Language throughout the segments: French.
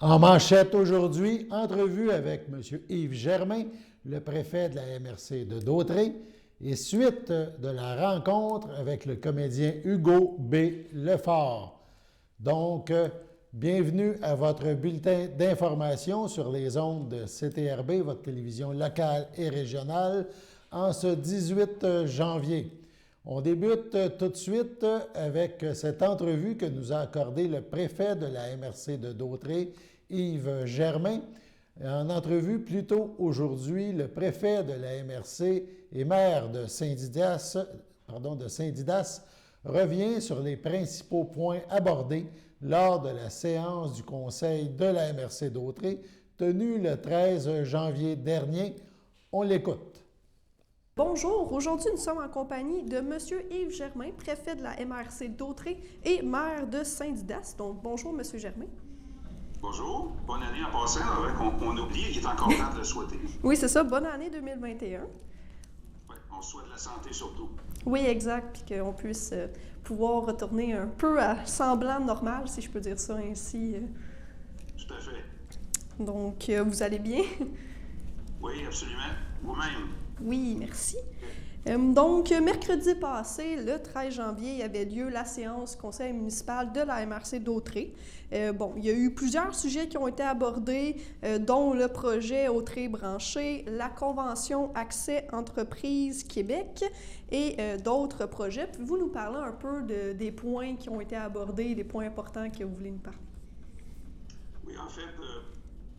En manchette aujourd'hui, entrevue avec M. Yves Germain, le préfet de la MRC de Dautrey, et suite de la rencontre avec le comédien Hugo B. Lefort. Donc, bienvenue à votre bulletin d'information sur les ondes de CTRB, votre télévision locale et régionale, en ce 18 janvier. On débute tout de suite avec cette entrevue que nous a accordée le préfet de la MRC de Dautrey, Yves Germain. En entrevue plus tôt aujourd'hui, le préfet de la MRC et maire de Saint-Didas revient sur les principaux points abordés lors de la séance du conseil de la MRC Dautrey tenue le 13 janvier dernier. On l'écoute. Bonjour, aujourd'hui nous sommes en compagnie de M. Yves Germain, préfet de la MRC Dautrey et maire de Saint-Didas. Donc bonjour M. Germain. Bonjour, bonne année en passant, on oublie, il est encore temps de le souhaiter. Oui, c'est ça, bonne année 2021. Oui, on souhaite la santé surtout. Oui, exact, puis qu'on puisse pouvoir retourner un peu à semblant normal, si je peux dire ça ainsi. Tout à fait. Donc, vous allez bien? Oui, absolument. Vous-même? Oui, merci. Donc, mercredi passé, le 13 janvier, il y avait lieu la séance conseil municipal de la MRC Dautrey. Il y a eu plusieurs sujets qui ont été abordés, dont le projet Dautrey branché, la convention Accès Entreprises Québec et d'autres projets. Pouvez-vous nous parler un peu des points qui ont été abordés, des points importants que vous voulez nous parler? Oui, en fait,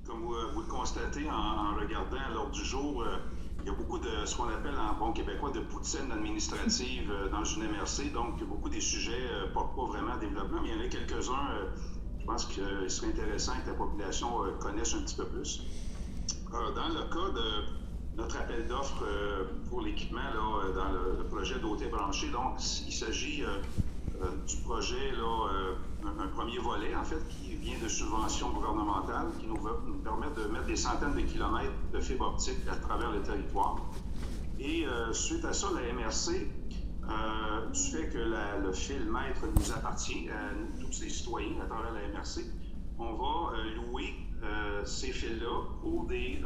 comme vous le constatez en regardant l'ordre du jour, il y a beaucoup de ce qu'on appelle en bon québécois de poutine administrative dans une MRC. Donc, beaucoup des sujets ne portent pas vraiment à développement, mais il y en a quelques-uns, je pense qu'il serait intéressant que la population connaisse un petit peu plus. Dans le cas de notre appel d'offres pour l'équipement dans le projet Dautrey branché, donc il s'agit du projet, un premier volet, en fait, qui vient de subventions gouvernementales, qui nous permettent de mettre des centaines de kilomètres de fibre optique à travers le territoire. Et suite à ça, la MRC, du fait que le fil maître nous appartient, à nous, tous les citoyens à travers la MRC, on va louer ces fils-là pour des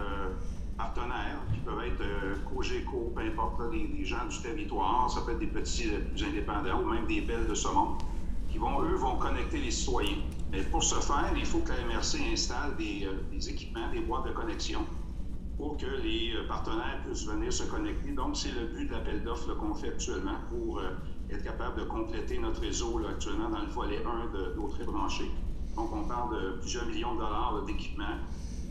partenaires qui peuvent être Cogeco, peu importe, des gens du territoire, ça peut être des petits plus indépendants ou même des belles de ce monde, qui vont connecter les citoyens. Mais pour ce faire, il faut que la MRC installe des équipements, des boîtes de connexion pour que les partenaires puissent venir se connecter. Donc, c'est le but de l'appel d'offres qu'on fait actuellement pour être capable de compléter notre réseau actuellement dans le volet 1 de Dautrey branché. Donc, on parle de plusieurs millions de dollars d'équipements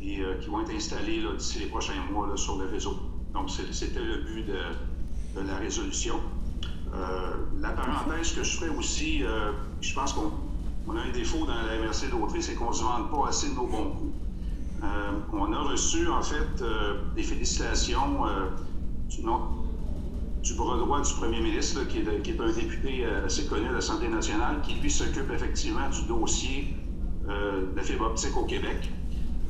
et qui vont être installés d'ici les prochains mois sur le réseau. Donc, c'était le but de la résolution. La parenthèse que je ferai aussi, je pense qu'on a un défaut dans la MRC Dautrey, c'est qu'on ne se vende pas assez de nos bons coups. On a reçu, en fait, des félicitations du bras droit du premier ministre, qui est un député assez connu à l'Assemblée nationale, qui, lui, s'occupe effectivement du dossier de la fibre optique au Québec,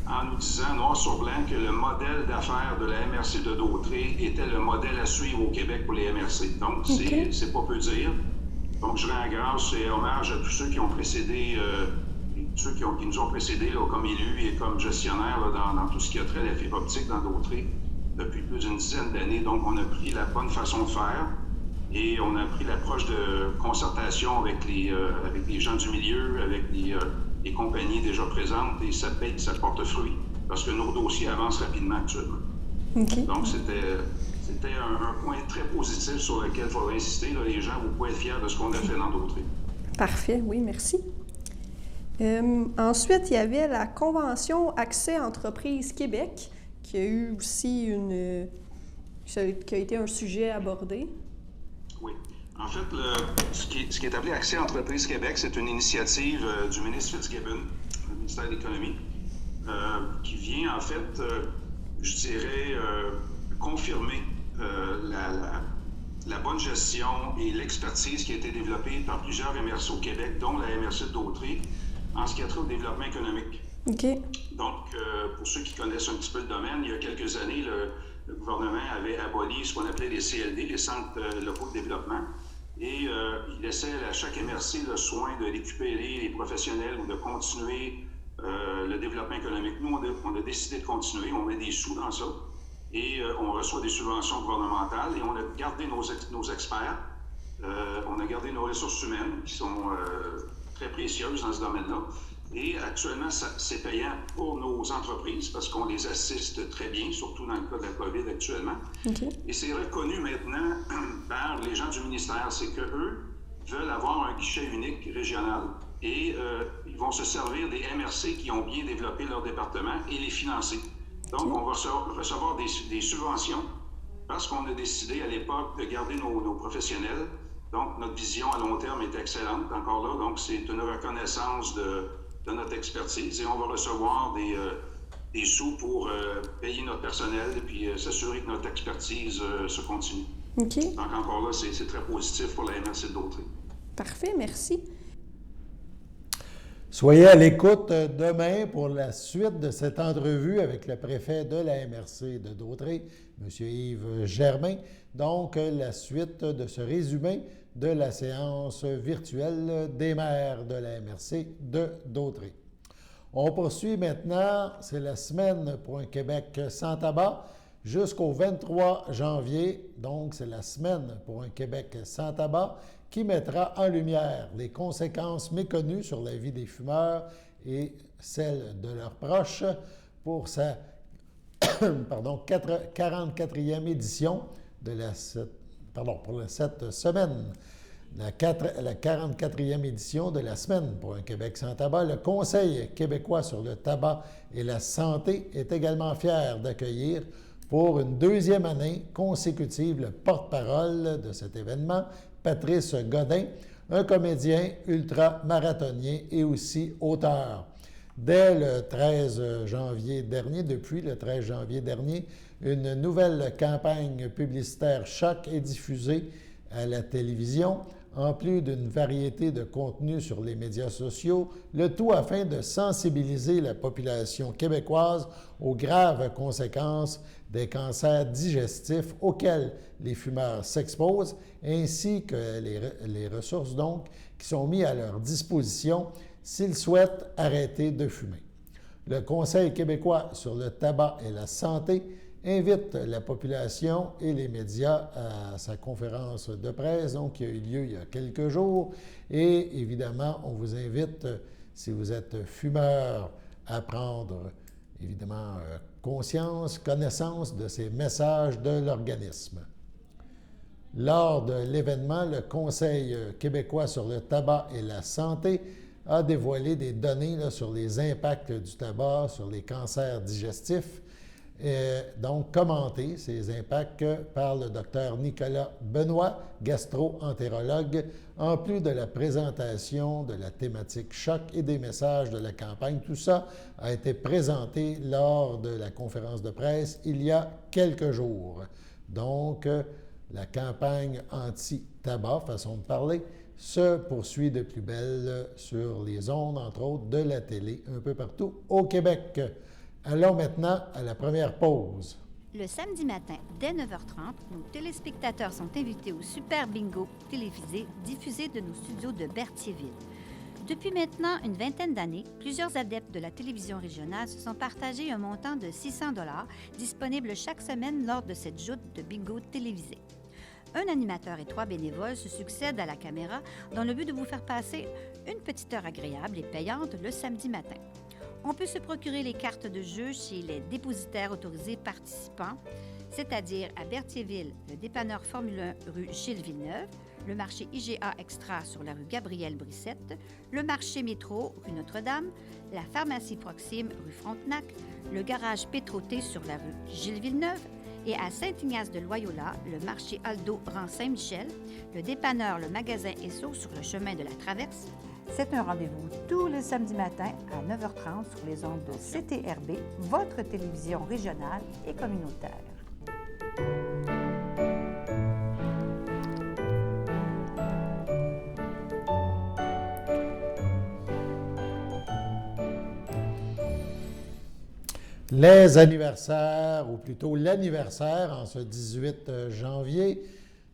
en nous disant noir sur blanc que le modèle d'affaires de la MRC de Dautrey était le modèle à suivre au Québec pour les MRC. Donc, c'est pas peu dire. Donc, je rends grâce et hommage à tous ceux qui ont précédé, qui nous ont précédés comme élus et comme gestionnaires dans tout ce qui a trait à la fibre optique dans Dautrey depuis plus d'une dizaine d'années. Donc, on a pris la bonne façon de faire et on a pris l'approche de concertation avec les gens du milieu, avec les compagnies déjà présentes, et ça paye, ça porte fruit, parce que nos dossiers avancent rapidement actuellement. Donc, c'était un point très positif sur lequel il faudrait insister. Là, les gens, vous pouvez être fiers de ce qu'on a fait dans Dautrey. Parfait, oui, merci. Ensuite, il y avait la Convention Accès Entreprises Québec, qui a eu aussi qui a été un sujet abordé. Oui. En fait, ce qui est appelé Accès Entreprises Québec, c'est une initiative du ministre Fitzgibbon, le ministère de l'Économie, qui vient, en fait, je dirais, confirmer la bonne gestion et l'expertise qui a été développée par plusieurs MRC au Québec, dont la MRC de Dautrey, en ce qui a trait au développement économique. Donc, pour ceux qui connaissent un petit peu le domaine, il y a quelques années, le gouvernement avait aboli ce qu'on appelait les CLD, les centres locaux de développement, et il laissait à chaque MRC le soin de récupérer les professionnels ou de continuer le développement économique. Nous, on a décidé de continuer, on met des sous dans ça et on reçoit des subventions gouvernementales et on a gardé nos experts, on a gardé nos ressources humaines qui sont très précieuses dans ce domaine-là. Et actuellement, c'est payant pour nos entreprises parce qu'on les assiste très bien, surtout dans le cas de la COVID actuellement. Okay. Et c'est reconnu maintenant par les gens du ministère, c'est qu'eux veulent avoir un guichet unique régional. Et ils vont se servir des MRC qui ont bien développé leur département et les financer. Donc, on va recevoir des subventions parce qu'on a décidé à l'époque de garder nos professionnels. Donc, notre vision à long terme est excellente encore là. Donc, c'est une reconnaissance de notre expertise et on va recevoir des sous pour payer notre personnel et puis s'assurer que notre expertise se continue. Okay. Donc, encore là, c'est très positif pour la MRC de Dautrey. Parfait, merci. Soyez à l'écoute demain pour la suite de cette entrevue avec le préfet de la MRC de Dautrey, M. Yves Germain. Donc, la suite de ce résumé de la séance virtuelle des maires de la MRC de Dautrey. On poursuit maintenant, c'est la semaine pour un Québec sans tabac jusqu'au 23 janvier. Donc, c'est la semaine pour un Québec sans tabac qui mettra en lumière les conséquences méconnues sur la vie des fumeurs et celles de leurs proches pour sa 44e édition de pour cette semaine. La 44e édition de la Semaine pour un Québec sans tabac, le Conseil québécois sur le tabac et la santé est également fier d'accueillir pour une deuxième année consécutive le porte-parole de cet événement, Patrice Godin, un comédien ultra-marathonien et aussi auteur. Dès le 13 janvier dernier, depuis le 13 janvier dernier, une nouvelle campagne publicitaire Choc est diffusée à la télévision, en plus d'une variété de contenus sur les médias sociaux, le tout afin de sensibiliser la population québécoise aux graves conséquences des cancers digestifs auxquels les fumeurs s'exposent, ainsi que les ressources donc qui sont mises à leur disposition s'ils souhaitent arrêter de fumer. Le Conseil québécois sur le tabac et la santé invite la population et les médias à sa conférence de presse, donc qui a eu lieu il y a quelques jours. Et évidemment, on vous invite, si vous êtes fumeur, à prendre évidemment connaissance de ces messages de l'organisme. Lors de l'événement, le Conseil québécois sur le tabac et la santé a dévoilé des données sur les impacts du tabac sur les cancers digestifs. Donc, commenter ces impacts par le docteur Nicolas Benoît, gastro-entérologue, en plus de la présentation de la thématique choc et des messages de la campagne. Tout ça a été présenté lors de la conférence de presse il y a quelques jours. Donc, la campagne anti-tabac, façon de parler, se poursuit de plus belle sur les ondes, entre autres, de la télé un peu partout au Québec. Allons maintenant à la première pause. Le samedi matin, dès 9h30, nos téléspectateurs sont invités au Super Bingo télévisé diffusé de nos studios de Berthierville. Depuis maintenant une vingtaine d'années, plusieurs adeptes de la télévision régionale se sont partagés un montant de 600 $ disponible chaque semaine lors de cette joute de bingo télévisé. Un animateur et 3 bénévoles se succèdent à la caméra dans le but de vous faire passer une petite heure agréable et payante le samedi matin. On peut se procurer les cartes de jeu chez les dépositaires autorisés participants, c'est-à-dire à Berthierville, le dépanneur Formule 1 rue Gilles Villeneuve, le marché IGA Extra sur la rue Gabriel-Brissette, le marché Métro rue Notre-Dame, la pharmacie Proxime rue Frontenac, le garage Pétroté sur la rue Gilles Villeneuve et à Saint-Ignace de Loyola, le marché Aldo rang Saint-Michel, le dépanneur Le Magasin Esso sur le chemin de la Traverse. C'est un rendez-vous tous les samedis matins à 9h30 sur les ondes de CTRB, votre télévision régionale et communautaire. Les anniversaires, ou plutôt l'anniversaire en ce 18 janvier.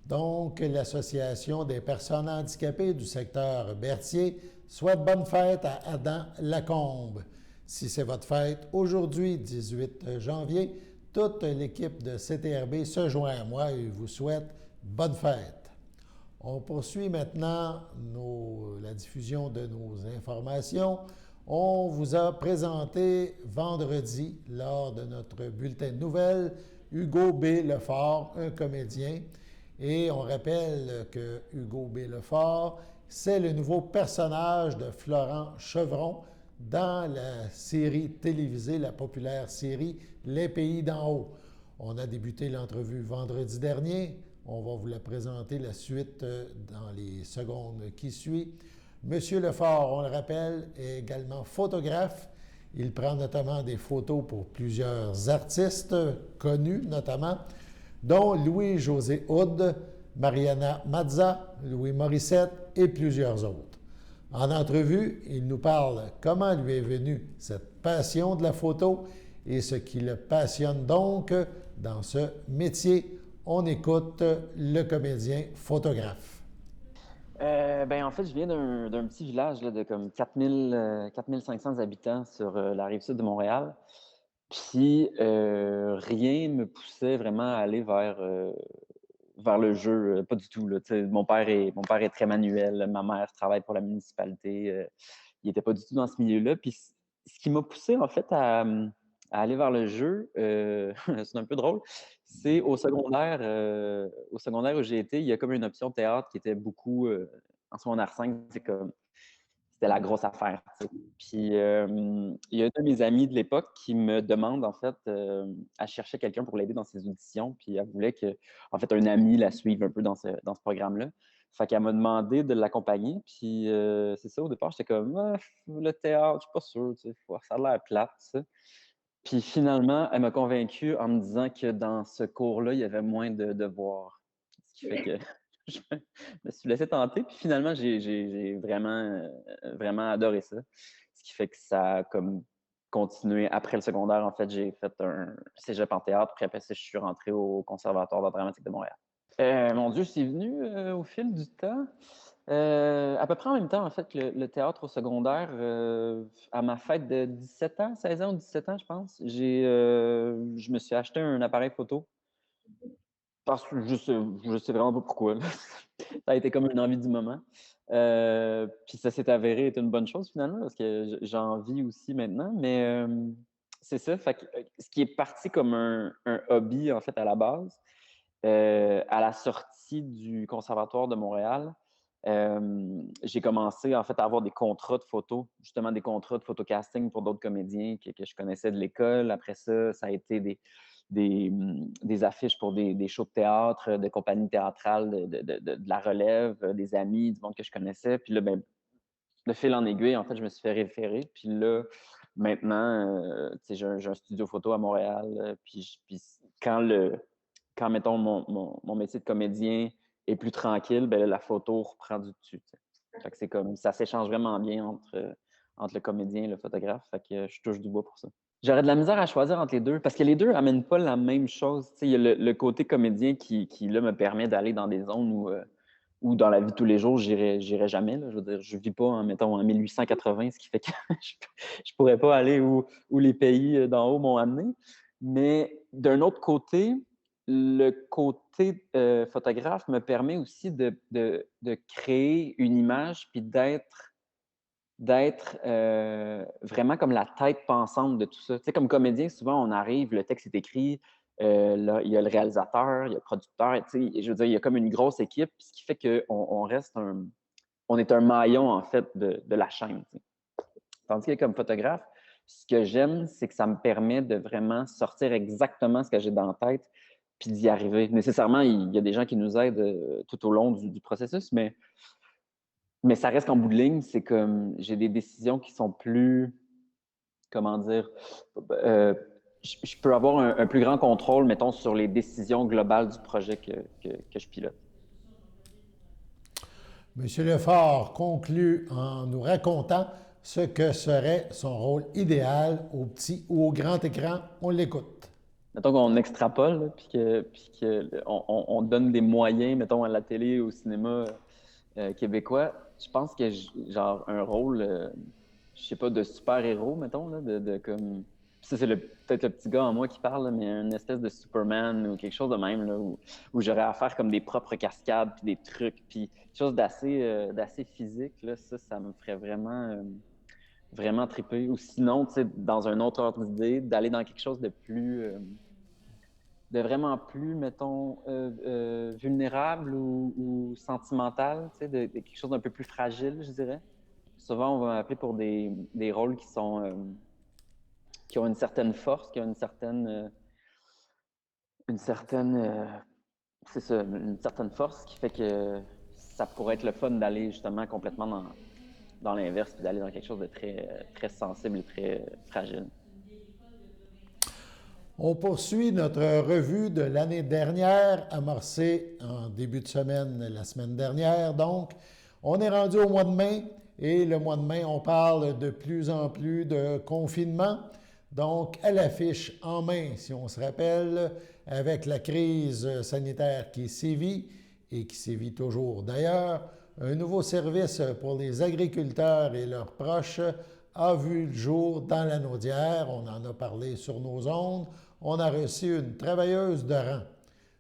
Donc, l'Association des personnes handicapées du secteur Berthier souhaite bonne fête à Adam Lacombe. Si c'est votre fête, aujourd'hui, 18 janvier, toute l'équipe de CTRB se joint à moi et vous souhaite bonne fête. On poursuit maintenant la diffusion de nos informations. On vous a présenté vendredi, lors de notre bulletin de nouvelles, Hugo B. Lefort, un comédien. Et on rappelle que Hugo B. Lefort, c'est le nouveau personnage de Florent Chevron dans la série télévisée, la populaire série Les Pays d'en haut. On a débuté l'entrevue vendredi dernier. On va vous la présenter la suite dans les secondes qui suivent. Monsieur Lefort, on le rappelle, est également photographe. Il prend notamment des photos pour plusieurs artistes connus, notamment, dont Louis-José Hood, Mariana Mazza, Louis Morissette et plusieurs autres. En entrevue, il nous parle comment lui est venue cette passion de la photo et ce qui le passionne donc dans ce métier. On écoute le comédien photographe. En fait, je viens d'un petit village là, de comme 4500 habitants sur la rive sud de Montréal. Puis rien ne me poussait vraiment à aller vers le jeu, pas du tout. Là. Mon père est très manuel, ma mère travaille pour la municipalité. Il n'était pas du tout dans ce milieu-là. Puis ce qui m'a poussé en fait à aller vers le jeu, c'est un peu drôle, c'est au secondaire où j'ai été, il y a comme une option théâtre qui était beaucoup, en secondaire 5, c'était la grosse affaire. T'sais. Puis il y a un de mes amis de l'époque qui me demande en fait, à chercher quelqu'un pour l'aider dans ses auditions, puis elle voulait que, en fait, un ami la suive un peu dans ce programme-là. Fait qu'elle m'a demandé de l'accompagner, puis c'est ça, au départ, j'étais comme ah, le théâtre, je suis pas sûr, ça a l'air plate, ça. Puis finalement, elle m'a convaincu en me disant que dans ce cours-là, il y avait moins de devoirs. Ce qui fait que je me suis laissé tenter. Puis finalement, j'ai vraiment adoré ça. Ce qui fait que ça a comme continué après le secondaire. En fait, j'ai fait un cégep en théâtre. Puis après ça, je suis rentré au Conservatoire d'art dramatique de Montréal. Mon Dieu, c'est venu au fil du temps. À peu près en même temps, en fait, que le théâtre au secondaire, à ma fête de 17 ans, 16 ans ou 17 ans, je pense, je me suis acheté un appareil photo. Parce que je sais vraiment pas pourquoi. Là. Ça a été comme une envie du moment. Puis ça s'est avéré être une bonne chose finalement, parce que j'en vis aussi maintenant. Mais c'est ça. Fait que, ce qui est parti comme un hobby, en fait, à la base, à la sortie du Conservatoire de Montréal, j'ai commencé en fait à avoir des contrats de photos, justement des contrats de photocasting pour d'autres comédiens que je connaissais de l'école. Après ça, ça a été des affiches pour des shows de théâtre, de compagnies théâtrales, de la relève, des amis, du monde que je connaissais. Puis là, de fil en aiguille, en fait, je me suis fait référer. Puis là, maintenant, j'ai un studio photo à Montréal. Puis quand, mettons, mon métier de comédien est plus tranquille, ben là, la photo reprend du dessus. Fait que c'est comme, ça s'échange vraiment bien entre le comédien et le photographe. Fait que je touche du bois pour ça. J'aurais de la misère à choisir entre les deux, parce que les deux n'amènent pas la même chose. Il y a le côté comédien qui là, me permet d'aller dans des zones où dans la vie de tous les jours, j'irais jamais. Là. Je veux dire, je vis pas, mettons, en 1880, ce qui fait que je pourrais pas aller où les pays d'en haut m'ont amené. Mais d'un autre côté, le côté photographe me permet aussi de créer une image puis d'être vraiment comme la tête pensante de tout ça. Tu sais, comme comédien, souvent, on arrive, le texte est écrit, là, il y a le réalisateur, il y a le producteur, tu sais, je veux dire, il y a comme une grosse équipe, ce qui fait qu'on on est un maillon, en fait, de la chaîne. Tu sais. Tandis que comme photographe, ce que j'aime, c'est que ça me permet de vraiment sortir exactement ce que j'ai dans la tête puis d'y arriver. Nécessairement, il y a des gens qui nous aident tout au long du processus, mais ça reste qu'en bout de ligne, c'est comme j'ai des décisions qui sont plus, comment dire, je peux avoir un plus grand contrôle, mettons, sur les décisions globales du projet que je pilote. Monsieur Lefort conclut en nous racontant ce que serait son rôle idéal au petit ou au grand écran. On l'écoute. Mettons qu'on extrapole, là, puis qu'on donne des moyens, mettons, à la télé, au cinéma québécois. Je pense que genre un rôle je sais pas, de super-héros, mettons, là, comme... Ça, c'est peut-être le petit gars en moi qui parle, là, mais une espèce de Superman ou quelque chose de même, là, où j'aurais à faire comme des propres cascades, puis des trucs, puis quelque chose d'assez physique, là, ça me ferait vraiment triper. Ou sinon, tu sais, dans un autre ordre d'idée, d'aller dans quelque chose de plus... de vraiment plus, mettons, vulnérable ou sentimental, tu sais, de quelque chose d'un peu plus fragile, je dirais. Souvent, on va m'appeler pour des rôles qui ont une certaine force, qui ont c'est ça, une certaine force qui fait que ça pourrait être le fun d'aller justement complètement dans l'inverse, puis d'aller dans quelque chose de très sensible et très fragile. On poursuit notre revue de l'année dernière, amorcée en début de semaine, la semaine dernière. Donc, on est rendu au mois de mai et le mois de mai, on parle de plus en plus de confinement. Donc, à l'affiche en main, si on se rappelle, avec la crise sanitaire qui sévit et qui sévit toujours d'ailleurs, un nouveau service pour les agriculteurs et leurs proches a vu le jour dans la Naudière. On en a parlé sur nos ondes. On a reçu une travailleuse de rang.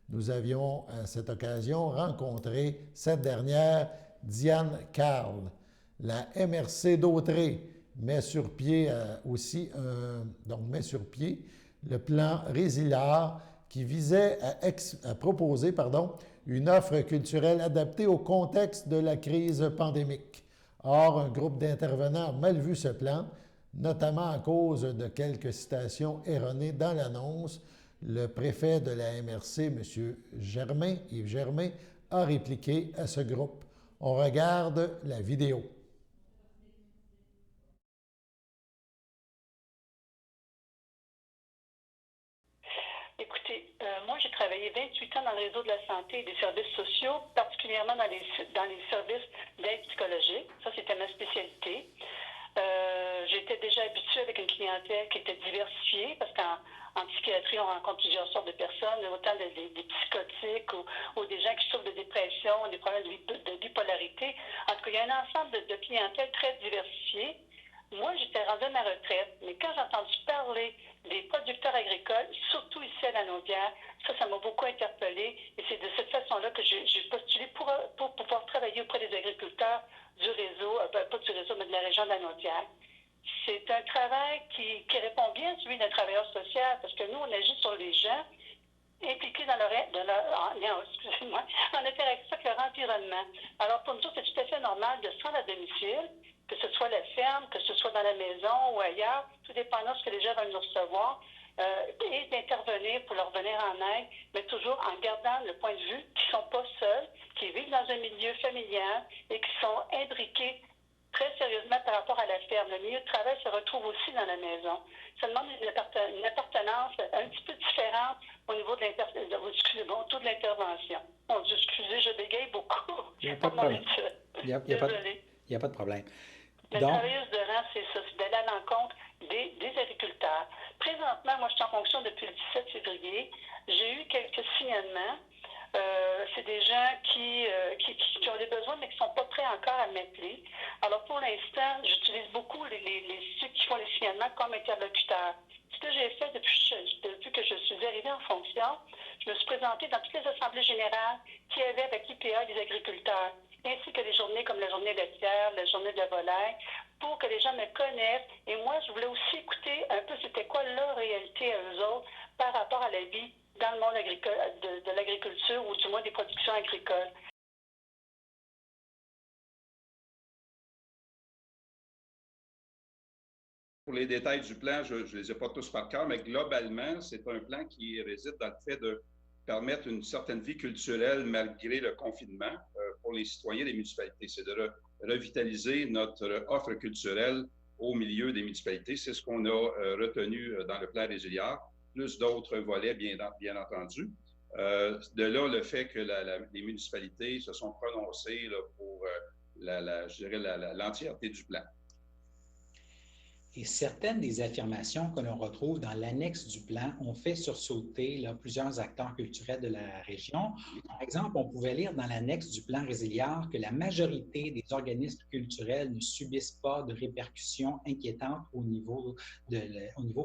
Nous avions à cette occasion rencontré cette dernière, Diane Carl. La MRC d'Autrey met sur pied le plan Résiliard qui visait à proposer une offre culturelle adaptée au contexte de la crise pandémique. Or, un groupe d'intervenants a mal vu ce plan, notamment à cause de quelques citations erronées dans l'annonce. Le préfet de la MRC, M. Yves Germain, a répliqué à ce groupe. On regarde la vidéo. Écoutez, moi, j'ai travaillé 28 ans dans le réseau de la santé et des services sociaux, particulièrement dans les services d'aide psychologique. Ça, c'était ma spécialité. J'étais déjà habituée avec une clientèle qui était diversifiée, parce qu'en psychiatrie, on rencontre plusieurs sortes de personnes, autant des psychotiques ou des gens qui souffrent de dépression, des problèmes de bipolarité. En tout cas, il y a un ensemble de clientèle très diversifiée. Moi, j'étais rendue à ma retraite, mais quand j'ai entendu parler des producteurs agricoles, surtout ici à la Naudière, ça m'a beaucoup interpellée. Et c'est de cette façon-là que j'ai postulé pour pouvoir travailler auprès des agriculteurs du réseau, pas du réseau, mais de la région de la Naudière. C'est un travail qui répond bien à celui d'un travailleur social, parce que nous, on agit sur les gens impliqués en interaction avec leur environnement. Alors, pour nous, c'est tout à fait normal de se rendre à domicile, que ce soit la ferme, que ce soit dans la maison ou ailleurs, tout dépendant de ce que les gens veulent nous recevoir, et d'intervenir pour leur venir en aide, mais toujours en gardant le point de vue qu'ils ne sont pas seuls, qu'ils vivent dans un milieu familial et qui sont imbriqués très sérieusement par rapport à la ferme. Le milieu de travail se retrouve aussi dans la maison. Ça demande une appartenance un petit peu différente au niveau de l'intervention. Mon Dieu, excusez, je bégaye beaucoup. Il n'y a pas de problème. Il n'y a pas de problème. La travailleuse de rang, c'est ça, c'est d'aller à l'encontre des agriculteurs. Présentement, moi, je suis en fonction depuis le 17 février. J'ai eu quelques signalements. C'est des gens qui ont des besoins, mais qui ne sont pas prêts encore à m'appeler. Alors, pour l'instant, j'utilise beaucoup ceux qui font les signalements comme interlocuteurs. Ce que j'ai fait depuis que je suis arrivée en fonction, je me suis présentée dans toutes les assemblées générales qui avaient avec l'IPA des agriculteurs, ainsi que les journées comme la journée laitière, la journée de la volaille, pour que les gens me connaissent. Et moi, je voulais aussi écouter un peu c'était quoi leur réalité à eux autres par rapport à la vie dans le monde de l'agriculture ou du moins des productions agricoles. Pour les détails du plan, je ne les ai pas tous par cœur, mais globalement, c'est un plan qui réside dans le fait de permettre une certaine vie culturelle malgré le confinement pour les citoyens des municipalités. C'est de revitaliser notre offre culturelle au milieu des municipalités. C'est ce qu'on a retenu dans le plan Résiliard, plus d'autres volets, bien entendu. De là, le fait que les municipalités se sont prononcées là, pour, je dirais, l'entièreté du plan. Et certaines des affirmations que l'on retrouve dans l'annexe du plan ont fait sursauter là, plusieurs acteurs culturels de la région. Par exemple, on pouvait lire dans l'annexe du plan Résiliard que la majorité des organismes culturels ne subissent pas de répercussions inquiétantes au niveau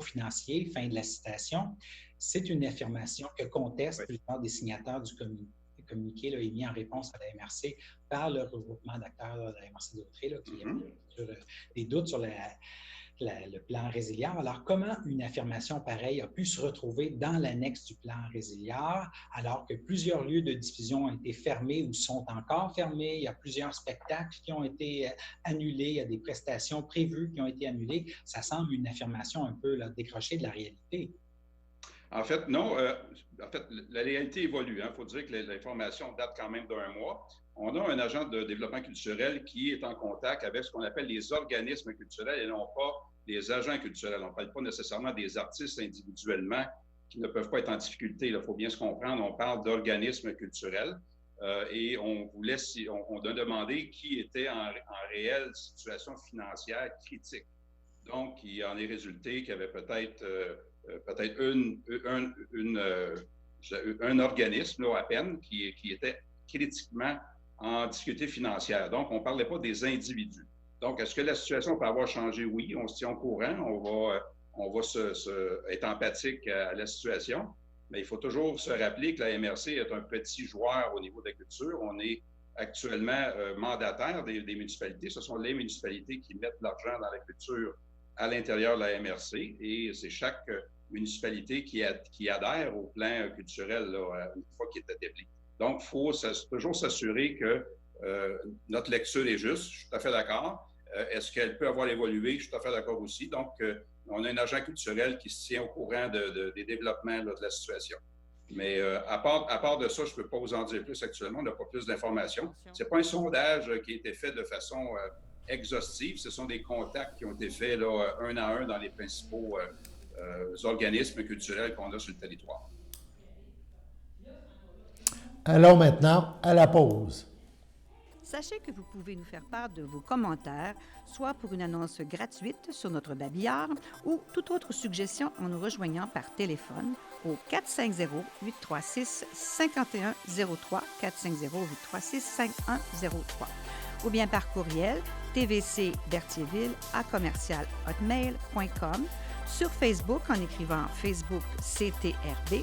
financier. Fin de la citation. C'est une affirmation que contestent plusieurs des signataires du communiqué là, émis en réponse à la MRC par le regroupement d'acteurs de la MRC d'Autrey, qui a des doutes sur le plan Résiliard. Alors, comment une affirmation pareille a pu se retrouver dans l'annexe du plan Résiliard, alors que plusieurs lieux de diffusion ont été fermés ou sont encore fermés, il y a plusieurs spectacles qui ont été annulés, il y a des prestations prévues qui ont été annulées. Ça semble une affirmation un peu là, décrochée de la réalité. En fait, non. En fait, la réalité évolue. Il faut dire que l'information date quand même d'1 mois. On a un agent de développement culturel qui est en contact avec ce qu'on appelle les organismes culturels et non pas les agents culturels. On ne parle pas nécessairement des artistes individuellement qui ne peuvent pas être en difficulté. Il faut bien se comprendre. On parle d'organismes culturels et on a demandé qui était en réelle situation financière critique. Donc, il en est résulté qu'il y avait peut-être un organisme, là, à peine, qui était critiquement en difficulté financière. Donc, on ne parlait pas des individus. Donc, est-ce que la situation peut avoir changé? Oui, on se tient au courant, on va être empathique à la situation, mais il faut toujours se rappeler que la MRC est un petit joueur au niveau de la culture. On est actuellement mandataire des municipalités. Ce sont les municipalités qui mettent l'argent dans la culture à l'intérieur de la MRC et c'est chaque municipalité qui adhère au plan culturel là, une fois qu'il est établi. Donc, il faut toujours s'assurer que notre lecture est juste. Je suis tout à fait d'accord. Est-ce qu'elle peut avoir évolué? Je suis tout à fait d'accord aussi. Donc, on a un agent culturel qui se tient au courant des développements là, de la situation. Mais à part de ça, je ne peux pas vous en dire plus actuellement. On n'a pas plus d'informations. Ce n'est pas un sondage qui a été fait de façon exhaustive. Ce sont des contacts qui ont été faits là, un à un dans les principaux organismes culturels qu'on a sur le territoire. Allons maintenant à la pause. Sachez que vous pouvez nous faire part de vos commentaires, soit pour une annonce gratuite sur notre babillard ou toute autre suggestion en nous rejoignant par téléphone au 450-836-5103, 450-836-5103, ou bien par courriel tvcberthierville@commercialhotmail.com, sur Facebook en écrivant Facebook CTRB.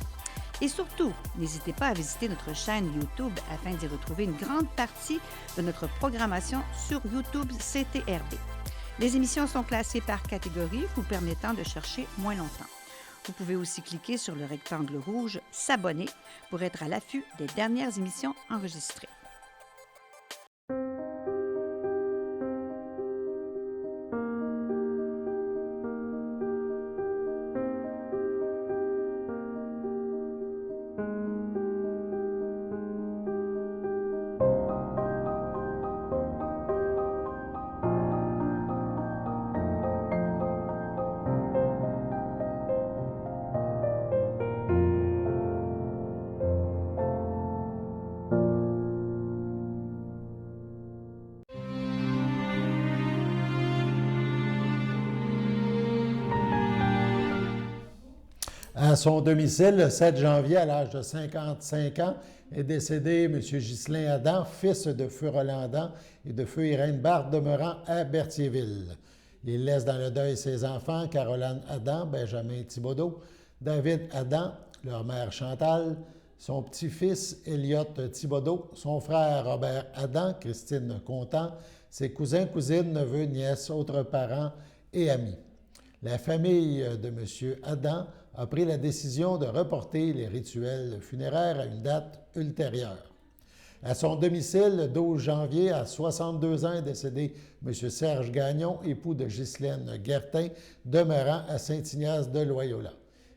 Et surtout, n'hésitez pas à visiter notre chaîne YouTube afin d'y retrouver une grande partie de notre programmation sur YouTube CTRB. Les émissions sont classées par catégorie, vous permettant de chercher moins longtemps. Vous pouvez aussi cliquer sur le rectangle rouge « S'abonner » pour être à l'affût des dernières émissions enregistrées. À son domicile, le 7 janvier, à l'âge de 55 ans, est décédé M. Ghislain Adam, fils de feu Roland Adam et de feu Irène Barthe, demeurant à Berthierville. Il laisse dans le deuil ses enfants, Caroline Adam, Benjamin Thibodeau, David Adam, leur mère Chantal, son petit-fils Elliot Thibodeau, son frère Robert Adam, Christine Contant, ses cousins, cousines, neveux, nièces, autres parents et amis. La famille de M. Adam a pris la décision de reporter les rituels funéraires à une date ultérieure. À son domicile, le 12 janvier, à 62 ans, est décédé M. Serge Gagnon, époux de Ghislaine Guertin, demeurant à Saint-Ignace de Loyola.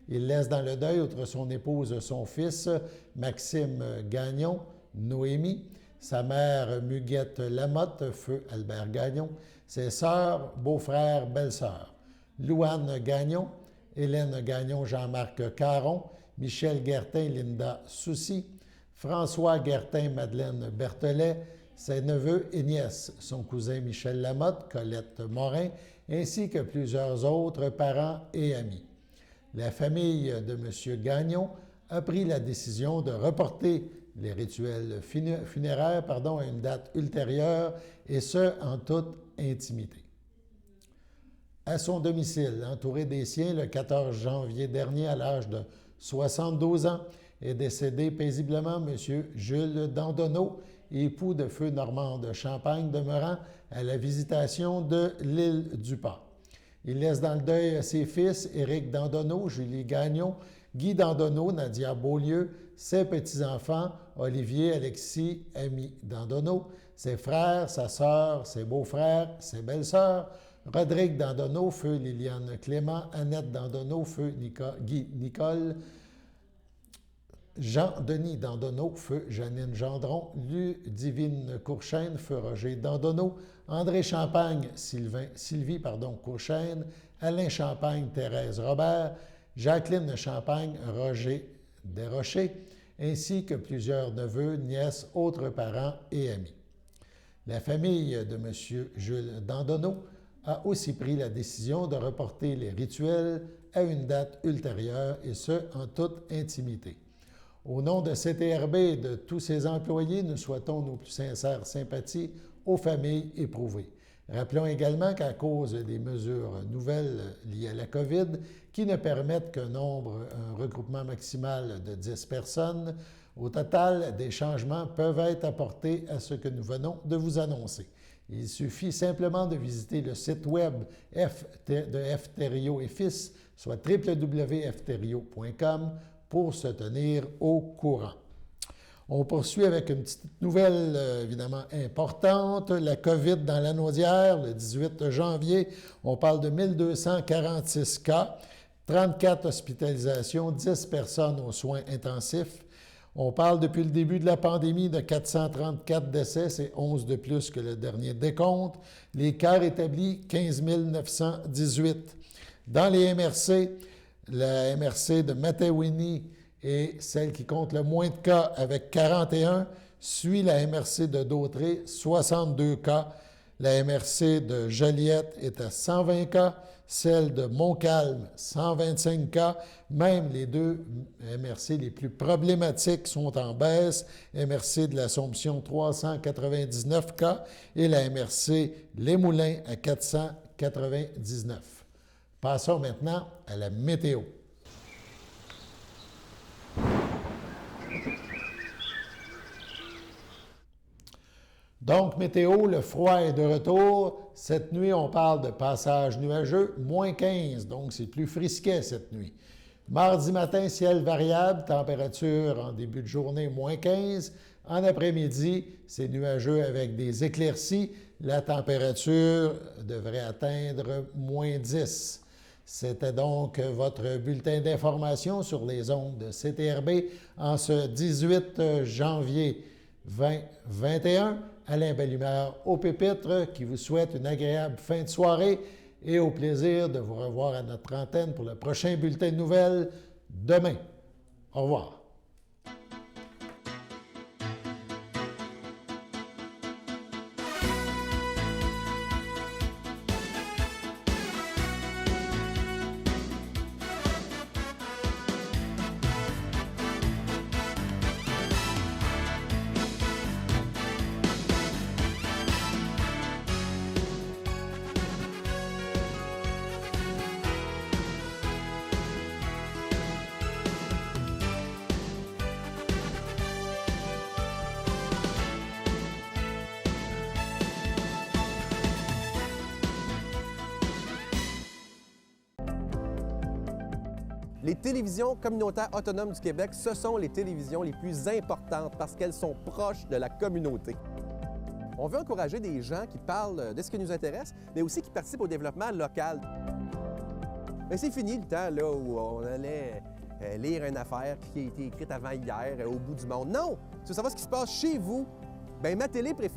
Il laisse dans le deuil, outre son épouse, son fils, Maxime Gagnon, Noémie, sa mère Muguette Lamotte, feu Albert Gagnon, ses sœurs, beaux-frères, belles-sœurs, Louane Gagnon, Hélène Gagnon, Jean-Marc Caron, Michel Guertin, Linda Soucy, François Guertin, Madeleine Berthelet, ses neveux et nièces, son cousin Michel Lamotte, Colette Morin, ainsi que plusieurs autres parents et amis. La famille de M. Gagnon a pris la décision de reporter les rituels funéraires à une date ultérieure, et ce, en toute intimité. À son domicile, entouré des siens, le 14 janvier dernier, à l'âge de 72 ans, est décédé paisiblement M. Jules Dandonneau, époux de feu Normand de Champagne, demeurant à la Visitation de l'île du Pas. Il laisse dans le deuil ses fils, Éric Dandonneau, Julie Gagnon, Guy Dandonneau, Nadia Beaulieu, ses petits-enfants, Olivier, Alexis, Ami Dandonneau, ses frères, sa sœur, ses beaux-frères, ses belles-sœurs, Rodrigue Dandonneau, feu Liliane Clément, Annette Dandonneau, feu Guy Nicole, Jean-Denis Dandonneau, feu Janine Gendron, Ludivine Courchaine, feu Roger Dandonneau, André Champagne, Sylvie Courchaine, Alain Champagne, Thérèse Robert, Jacqueline Champagne, Roger Desrochers, ainsi que plusieurs neveux, nièces, autres parents et amis. La famille de M. Jules Dandonneau a aussi pris la décision de reporter les rituels à une date ultérieure, et ce, en toute intimité. Au nom de CTRB et de tous ses employés, nous souhaitons nos plus sincères sympathies aux familles éprouvées. Rappelons également qu'à cause des mesures nouvelles liées à la COVID, qui ne permettent un regroupement maximal de 10 personnes, au total, des changements peuvent être apportés à ce que nous venons de vous annoncer. Il suffit simplement de visiter le site web de F-Thériault et Fils, soit www.ftheriault.com, pour se tenir au courant. On poursuit avec une petite nouvelle évidemment importante. La COVID dans la Naudière, le 18 janvier, on parle de 1246 cas, 34 hospitalisations, 10 personnes aux soins intensifs. On parle depuis le début de la pandémie de 434 décès, c'est 11 de plus que le dernier décompte. Les cas rétablis, 15 918. Dans les MRC, la MRC de Matawini est celle qui compte le moins de cas avec 41, suit la MRC de Dautré, 62 cas. La MRC de Joliette est à 120 cas, celle de Montcalm, 125 cas. Même les deux MRC les plus problématiques sont en baisse. MRC de l'Assomption, 399 cas, et la MRC Les Moulins à 499. Passons maintenant à la météo. Donc, météo, le froid est de retour. Cette nuit, on parle de passage nuageux, moins 15, donc c'est plus frisquet cette nuit. Mardi matin, ciel variable, température en début de journée, moins 15. En après-midi, c'est nuageux avec des éclaircies. La température devrait atteindre moins 10. C'était donc votre bulletin d'information sur les ondes de CTRB en ce 18 janvier 2021. Alain Bellumeur au pupitre qui vous souhaite une agréable fin de soirée et au plaisir de vous revoir à notre antenne pour le prochain bulletin de nouvelles demain. Au revoir. Les télévisions communautaires autonomes du Québec, ce sont les télévisions les plus importantes parce qu'elles sont proches de la communauté. On veut encourager des gens qui parlent de ce qui nous intéresse, mais aussi qui participent au développement local. Mais c'est fini le temps là, où on allait lire une affaire qui a été écrite avant hier au bout du monde. Non! Tu veux savoir ce qui se passe chez vous? Bien, ma télé préférée,